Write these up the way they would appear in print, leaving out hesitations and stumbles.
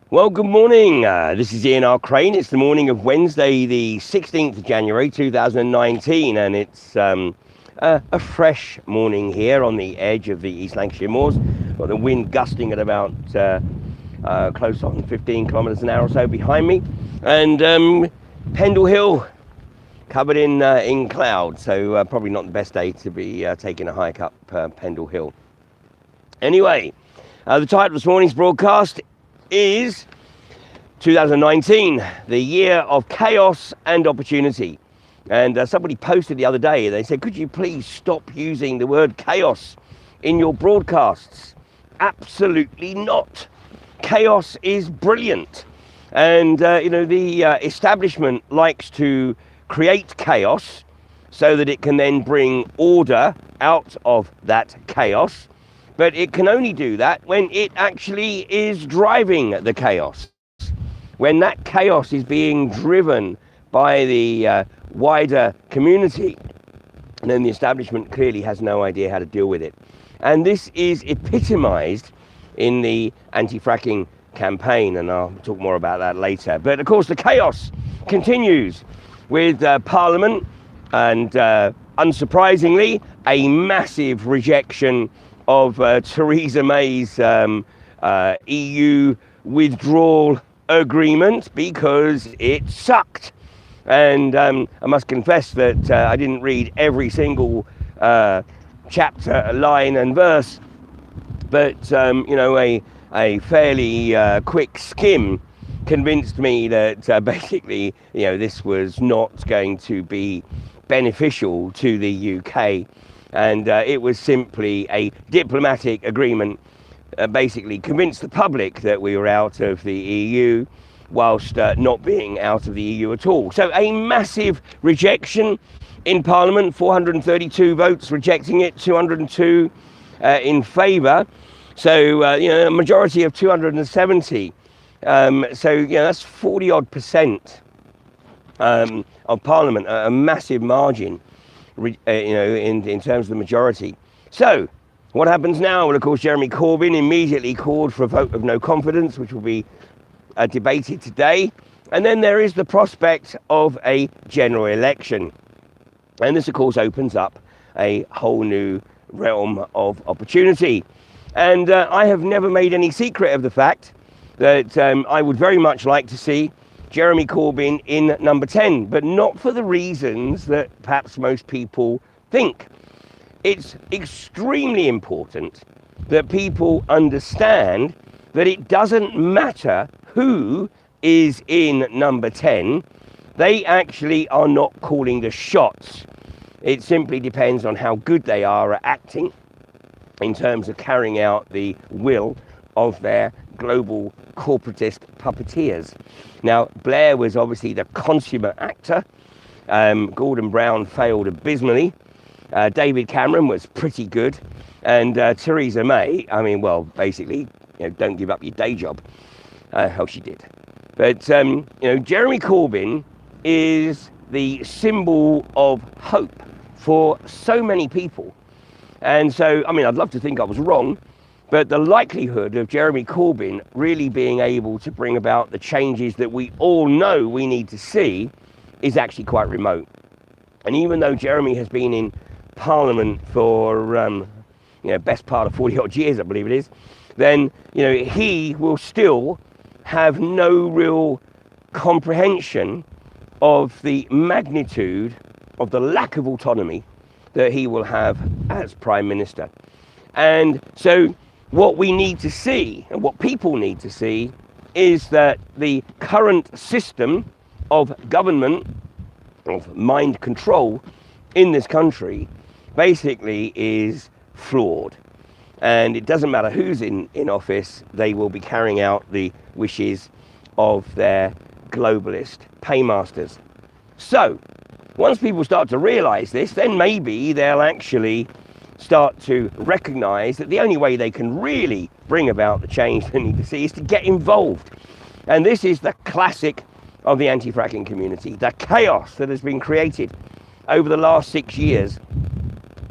Well, good morning. This is Ian R. Crane. It's the morning of Wednesday, the 16th of January, 2019, and it's a fresh morning here on the edge of the East Lancashire Moors. Got the wind gusting at about close on 15 kilometres an hour or so behind me, and Pendle Hill covered in cloud, so probably not the best day to be taking a hike up Pendle Hill. Anyway, the title of this morning's broadcast is 2019, the year of chaos and opportunity. And somebody posted the other day, they said, could you please stop using the word chaos in your broadcasts? Absolutely not. Chaos is brilliant. And, the establishment likes to create chaos so that it can then bring order out of that chaos. But it can only do that when it actually is driving the chaos. When that chaos is being driven by the wider community, then the establishment clearly has no idea how to deal with it. And this is epitomised in the anti-fracking campaign, and I'll talk more about that later. But of course, the chaos continues with Parliament and, unsurprisingly, a massive rejection of Theresa May's EU withdrawal agreement because it sucked. And I must confess that I didn't read every single chapter, line and verse, but a fairly quick skim convinced me that basically this was not going to be beneficial to the UK. And it was simply a diplomatic agreement, basically convinced the public that we were out of the EU, whilst not being out of the EU at all. So a massive rejection in Parliament, 432 votes rejecting it, 202 in favour. So, a majority of 270. That's 40 odd percent of Parliament, a massive margin. In terms of the majority. So, what happens now? Well, of course, Jeremy Corbyn immediately called for a vote of no confidence, which will be debated today. And then there is the prospect of a general election. And this, of course, opens up a whole new realm of opportunity. And I have never made any secret of the fact that I would very much like to see Jeremy Corbyn in number 10, but not for the reasons that perhaps most people think. It's extremely important that people understand that it doesn't matter who is in number 10. They actually are not calling the shots. It simply depends on how good they are at acting in terms of carrying out the will of their global corporatist puppeteers. Now, Blair was obviously the consummate actor. Gordon Brown failed abysmally. David Cameron was pretty good. And Theresa May, basically, don't give up your day job. She did. But, Jeremy Corbyn is the symbol of hope for so many people. And so, I'd love to think I was wrong, but the likelihood of Jeremy Corbyn really being able to bring about the changes that we all know we need to see is actually quite remote. And even though Jeremy has been in Parliament for, best part of 40 odd years, I believe it is, then, he will still have no real comprehension of the magnitude of the lack of autonomy that he will have as Prime Minister. And so what we need to see, and what people need to see, is that the current system of government, of mind control in this country, basically is flawed. And it doesn't matter who's in office, they will be carrying out the wishes of their globalist paymasters. So, once people start to realise this, then maybe they'll actually start to recognise that the only way they can really bring about the change they need to see is to get involved. And this is the classic of the anti-fracking community, the chaos that has been created over the last 6 years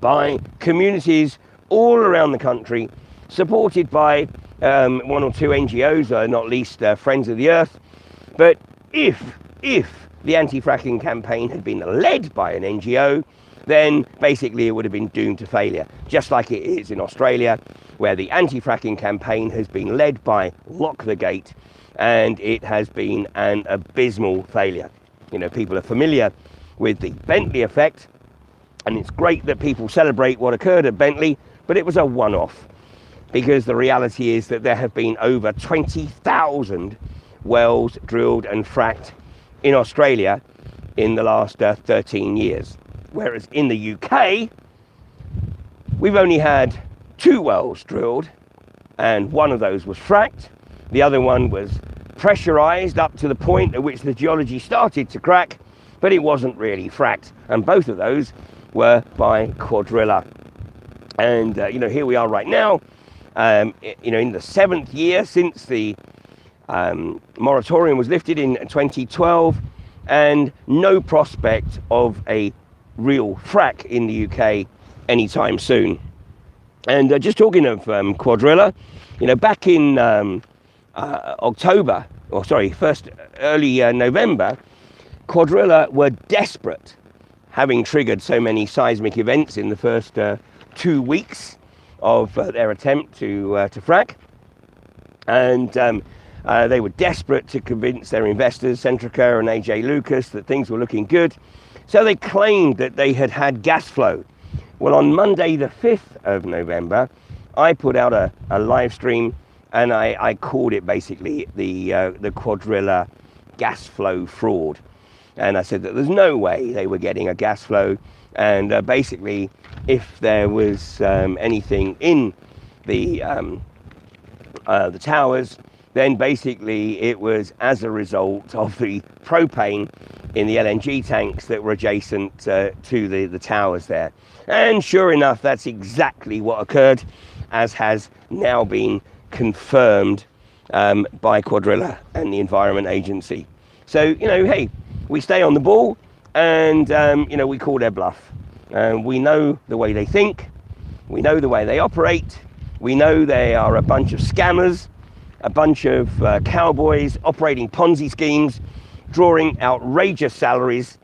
by communities all around the country, supported by one or two NGOs, not least Friends of the Earth. But if the anti-fracking campaign had been led by an NGO, then basically it would have been doomed to failure, just like it is in Australia, where the anti-fracking campaign has been led by Lock the Gate, and it has been an abysmal failure. You know, people are familiar with the Bentley effect, and it's great that people celebrate what occurred at Bentley, but it was a one-off, because the reality is that there have been over 20,000 wells drilled and fracked in Australia in the last 13 years. Whereas in the UK, we've only had 2 wells drilled, and one of those was fracked. The other one was pressurized up to the point at which the geology started to crack, but it wasn't really fracked. And both of those were by Cuadrilla. And, here we are right now, in the 7th year since the moratorium was lifted in 2012, and no prospect of a real frack in the UK anytime soon. And just talking of Cuadrilla, back in early November, Cuadrilla were desperate, having triggered so many seismic events in the first 2 weeks of their attempt to frack. And they were desperate to convince their investors, Centrica and AJ Lucas, that things were looking good. So they claimed that they had had gas flow. Well, on Monday, the 5th of November, I put out a live stream, and I called it basically the Cuadrilla gas flow fraud. And I said that there's no way they were getting a gas flow. And basically, if there was anything in the towers, then basically it was as a result of the propane in the LNG tanks that were adjacent to the towers there. And sure enough, that's exactly what occurred, as has now been confirmed by Cuadrilla and the Environment Agency. So, hey, we stay on the ball, and, we call their bluff. We know the way they think. We know the way they operate. We know they are a bunch of scammers, a bunch of cowboys operating Ponzi schemes, drawing outrageous salaries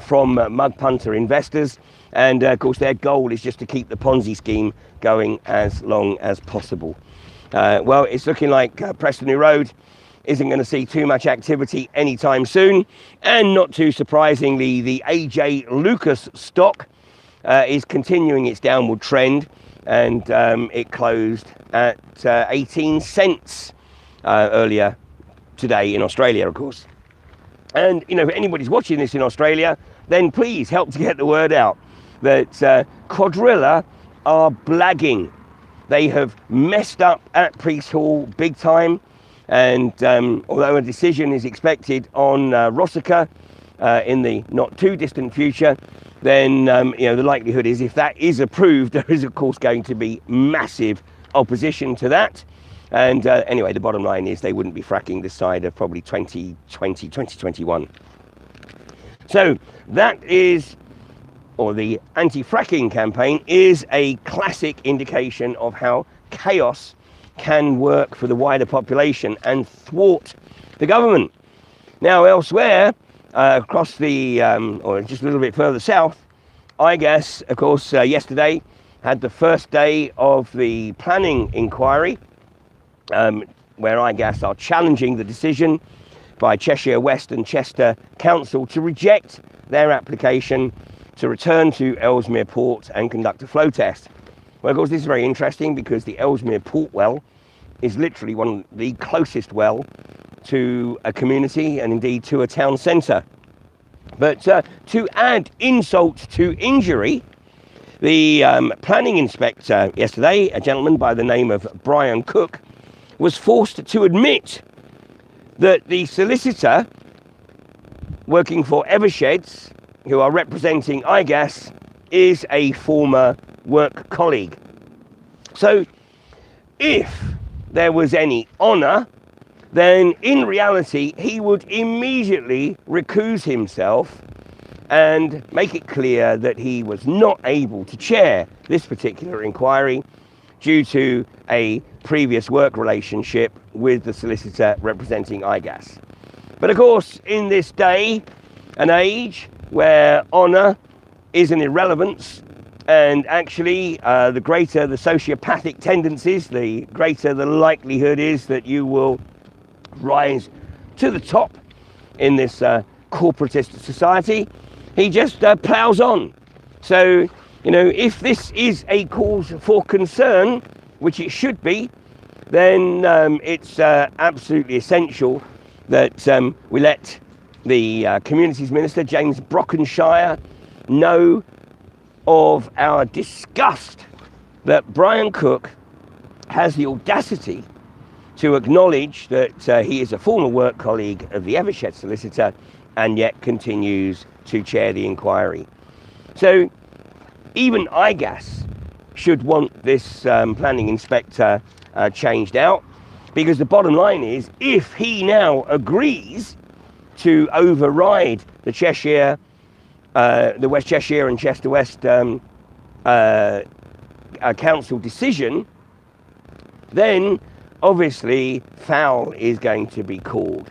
from mud punter investors. And of course, their goal is just to keep the Ponzi scheme going as long as possible. Well, it's looking like Preston New Road isn't going to see too much activity anytime soon. And not too surprisingly, the AJ Lucas stock is continuing its downward trend. And it closed at 18 cents earlier today in Australia, of course. And, if anybody's watching this in Australia, then please help to get the word out that Cuadrilla are blagging. They have messed up at Priest Hall big time. And although a decision is expected on Rossiter in the not too distant future, then the likelihood is, if that is approved, there is of course going to be massive opposition to that. And anyway, the bottom line is they wouldn't be fracking this side of probably 2020, 2021. So that is, or the anti-fracking campaign is a classic indication of how chaos can work for the wider population and thwart the government. Now, elsewhere, across the, or just a little bit further south, iGas, of course, yesterday had the first day of the planning inquiry, where iGas are challenging the decision by Cheshire West and Chester Council to reject their application to return to Ellesmere Port and conduct a flow test. Well, of course, this is very interesting because the Ellesmere Port well is literally one of the closest well to a community and indeed to a town centre. But to add insult to injury, the planning inspector yesterday, a gentleman by the name of Brian Cook, was forced to admit that the solicitor working for Eversheds, who are representing iGas, is a former work colleague. So if there was any honour, then in reality he would immediately recuse himself and make it clear that he was not able to chair this particular inquiry due to a previous work relationship with the solicitor representing IGAS. But of course, in this day and age where honour is an irrelevance, and actually the greater the sociopathic tendencies, the greater the likelihood is that you will rise to the top in this corporatist society, he just ploughs on. So, you know, if this is a cause for concern, which it should be, then it's absolutely essential that we let the Communities Minister, James Brockenshire, know of our disgust that Brian Cook has the audacity to acknowledge that he is a former work colleague of the Evershed solicitor and yet continues to chair the inquiry. So even IGAS should want this planning inspector changed out, because the bottom line is, if he now agrees to override the Cheshire, the West Cheshire and Chester West council decision, then obviously foul is going to be called,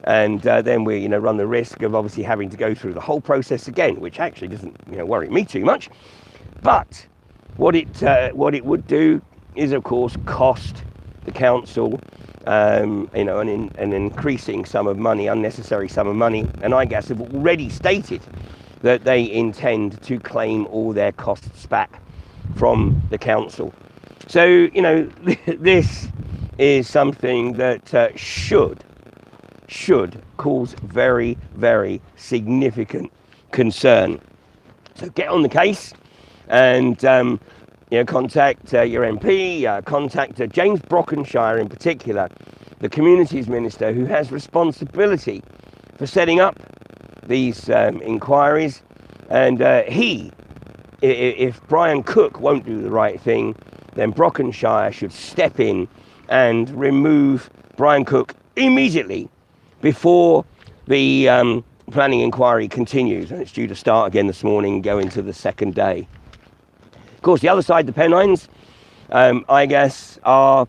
and then we, you know, run the risk of obviously having to go through the whole process again, which actually doesn't, you know, worry me too much. But what it would do is, of course, cost the council, you know, an increasing sum of money, unnecessary sum of money, and IGAS have already stated that they intend to claim all their costs back from the council. So, you know, this is something that should cause very, very significant concern. So get on the case and you know, contact your MP, contact James Brockenshire in particular, the Communities Minister, who has responsibility for setting up these inquiries. And if Brian Cook won't do the right thing, then Brockenshire should step in and remove Brian Cook immediately before the planning inquiry continues. And it's due to start again this morning and go into the second day. Of course, the other side, the Pennines, IGAS are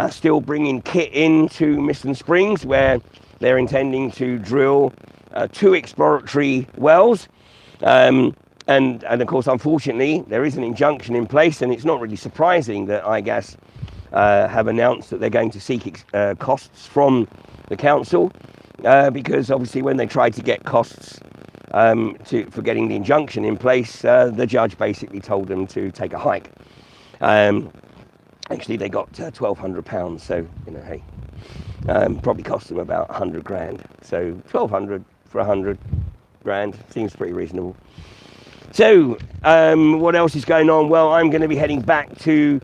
still bringing kit into Miston Springs, where they're intending to drill 2 exploratory wells. And of course, unfortunately, there is an injunction in place, and it's not really surprising that IGAS have announced that they're going to seek costs from the council, because obviously when they tried to get costs for getting the injunction in place, the judge basically told them to take a hike. Actually, they got £1,200, so, you know, hey, probably cost them about 100 grand. So 1,200 for 100 grand seems pretty reasonable. So what else is going on? Well, I'm going to be heading back to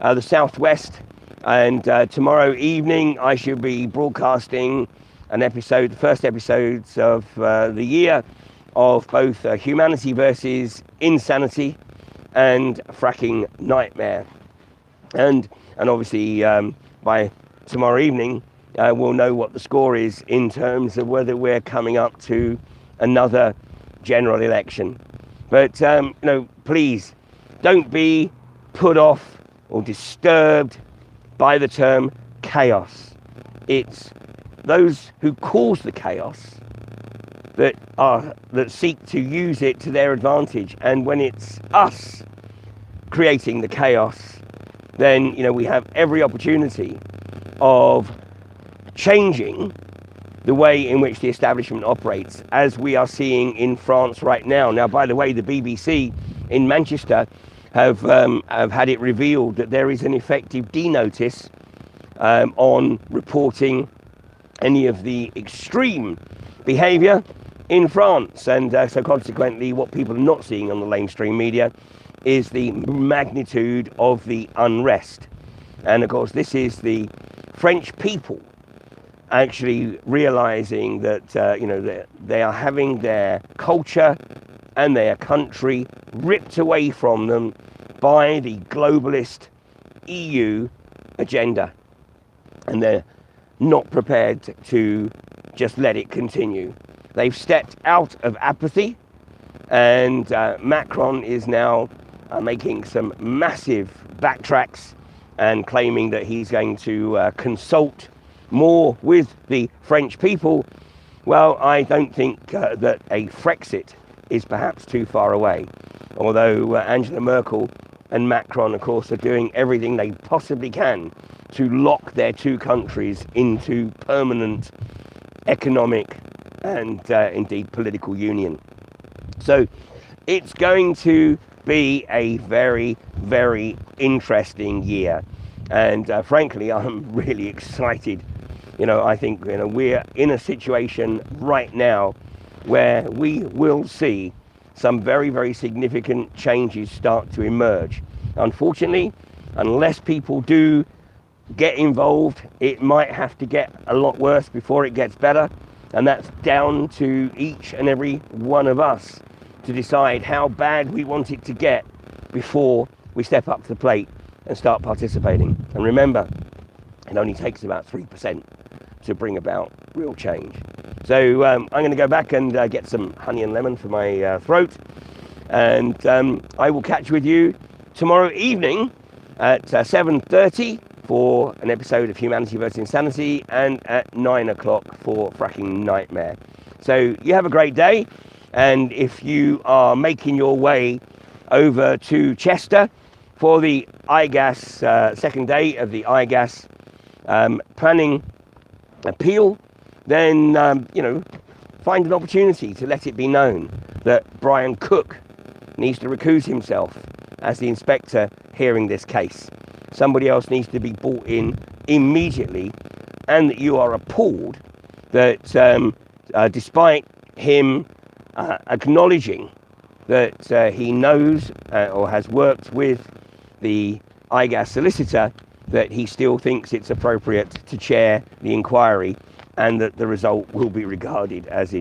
the southwest, and tomorrow evening I should be broadcasting an episode, the first episodes of the year of both Humanity versus Insanity and Fracking Nightmare. And obviously by tomorrow evening we'll know what the score is in terms of whether we're coming up to another general election. But you know, please don't be put off or disturbed by the term chaos. It's those who cause the chaos that seek to use it to their advantage. And when it's us creating the chaos, then, you know, we have every opportunity of changing the way in which the establishment operates, as we are seeing in France right now. Now, by the way, the BBC in Manchester have had it revealed that there is an effective D-notice on reporting any of the extreme behaviour in France. And so consequently, what people are not seeing on the mainstream media is the magnitude of the unrest. And of course, this is the French people actually realizing that you know, they are having their culture and their country ripped away from them by the globalist EU agenda, and they're not prepared to just let it continue. They've stepped out of apathy, and Macron is now making some massive backtracks and claiming that he's going to consult more with the French people, well, I don't think that a Frexit is perhaps too far away. Although Angela Merkel and Macron, of course, are doing everything they possibly can to lock their two countries into permanent economic and indeed political union. So it's going to be a very, very interesting year. And frankly, I'm really excited. I think we're in a situation right now where we will see some very, very significant changes start to emerge. Unfortunately, unless people do get involved, it might have to get a lot worse before it gets better. And that's down to each and every one of us to decide how bad we want it to get before we step up to the plate and start participating. And remember, it only takes about 3% to bring about real change. So I'm going to go back and get some honey and lemon for my throat. And I will catch with you tomorrow evening at 7:30 for an episode of Humanity vs Insanity, and at 9 o'clock for Fracking Nightmare. So you have a great day. And if you are making your way over to Chester for the IGAS, second day of the IGAS planning appeal, then, find an opportunity to let it be known that Brian Cook needs to recuse himself as the inspector hearing this case. Somebody else needs to be brought in immediately, and that you are appalled that despite him acknowledging that he knows or has worked with the IGAS solicitor, that he still thinks it's appropriate to chair the inquiry, and that the result will be regarded as